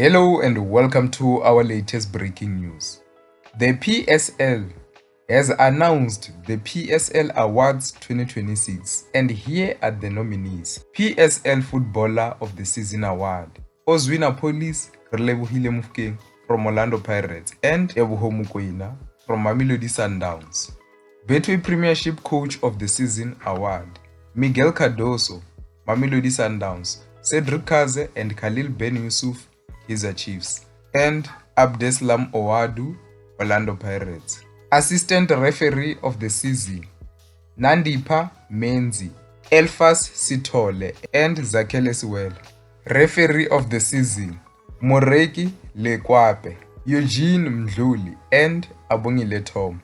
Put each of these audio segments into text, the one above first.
Hello and welcome to our latest breaking news. The PSL has announced the PSL Awards 2026 and here are the nominees. PSL Footballer of the Season Award, Ozwina Police Relebohile Mofokeng from Orlando Pirates and Teboho Mokoena from Mamelodi Sundowns. Betway Premiership Coach of the Season Award, Miguel Cardoso, Mamelodi Sundowns, Cedric Kaze and Khalil Ben Yusuf, Kaizer Chiefs, and Abdeslam Owadu, Orlando Pirates. Assistant Referee of the Season, Nandipha Menzi, Elfas Sithole and Zakhele Siwele. Referee of the Season, Moreki Lekwape, Eugene Mdluli and Abongile Tom.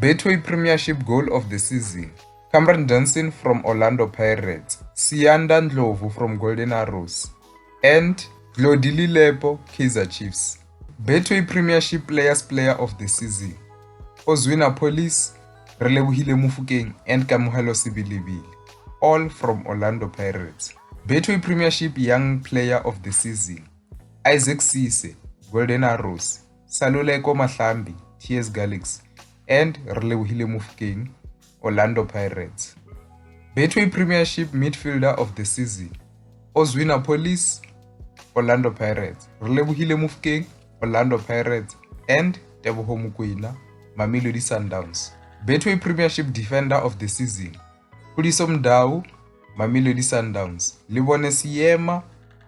Betway Premiership Goal of the Season, Cameron Johnson from Orlando Pirates, Siyanda Ndlovu from Golden Arrows, and Glodili Lepo, Kaizer Chiefs. Betway Premiership Player of the Season, Ozwina Police, Relebohile Mofokeng and Kamohelo Sibilibili, all from Orlando Pirates. Betway Premiership Young Player of the Season, Isaac Cisse, Golden Arrows, Saluleko Mahlambi, TS Galaxy, and Relebohile Mofokeng, Orlando Pirates. Betway Premiership Midfielder of the Season, Ozwina Police, Orlando Pirates, Relebohile Mofokeng, Orlando Pirates, and Teboho Mokoena, Mamelodi Sundowns. Betway Premiership Defender of the Season, Khudiso Mdau, Mamelodi Sundowns, Lebone Siyema,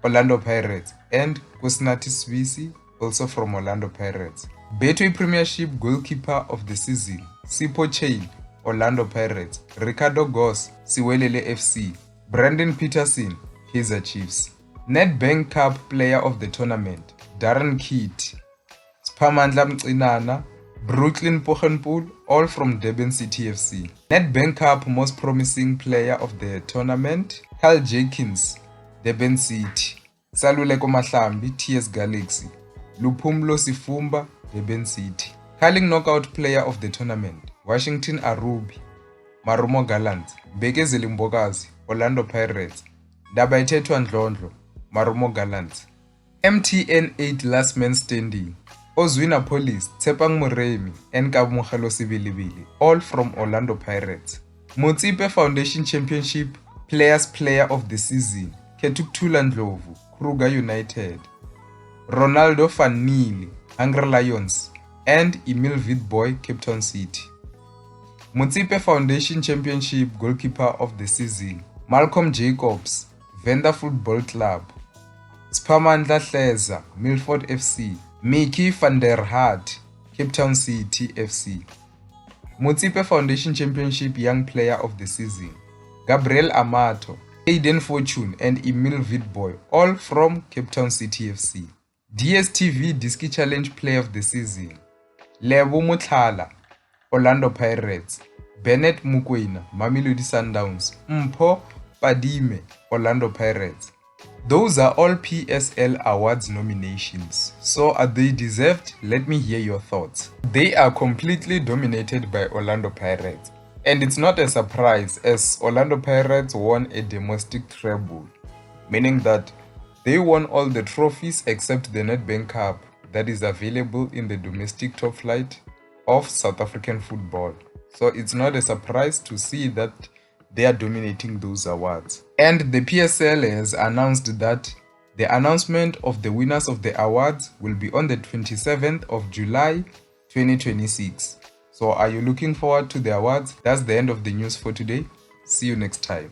Orlando Pirates, and Kusnathi Swisi, also from Orlando Pirates. Betway Premiership Goalkeeper of the Season, Sipho Chain, Orlando Pirates, Ricardo Goss, Siwelele FC, Brandon Peterson, Kaizer Chiefs. Nedbank Cup Player of the Tournament, Darren Kidd, Spamandla Mcinana, Brooklyn Pochenpoel, all from Durban City FC. Nedbank Cup Most Promising Player of the Tournament, Carl Jenkins, Durban City, Saluleko Mahlambi, TS Galaxy, Luphumlo Sifumba, Durban City. Carling Knockout Player of the Tournament, Washington Arubi, Marumo Gallants, Bekezeli Mbokazi, Orlando Pirates, Dabaithethwa Ndlondlo, Marumo Gallants. MTN 8 Last Man Standing, Ozwina Police, Tshepang Moremi and Kamohelo Sibilibili, all from Orlando Pirates. Motsepe Foundation Championship Players Player of the Season, Kethukuthula Ndlovu, Kruger United, Ronaldo van Niel, Hungry Lions, and Emil Witbooi, Cape Town City. Motsepe Foundation Championship Goalkeeper of the Season, Malcolm Jacobs, Venda Football Club, Spamandla Hleza, Milford FC, Mickey van der Hart, Cape Town City FC. Motsepe Foundation Championship Young Player of the Season, Gabriel Amato, Aiden Fortune and Emil Witbooi, all from Cape Town City FC. DStv Diski Challenge Player of the Season, Lebo Motlhala, Orlando Pirates, Bennett Mokoena, Mamelodi Sundowns, Mpho Padime, Orlando Pirates. Those are all PSL Awards nominations. So are they deserved? Let me hear your thoughts. They are completely dominated by Orlando Pirates. And it's not a surprise as Orlando Pirates won a domestic treble, meaning that they won all the trophies except the Nedbank Cup that is available in the domestic top flight of South African football. So it's not a surprise to see that they are dominating those awards. And the PSL has announced that the announcement of the winners of the awards will be on the 27th of July 2026. So are you looking forward to the awards? That's the end of the news for today. See you next time.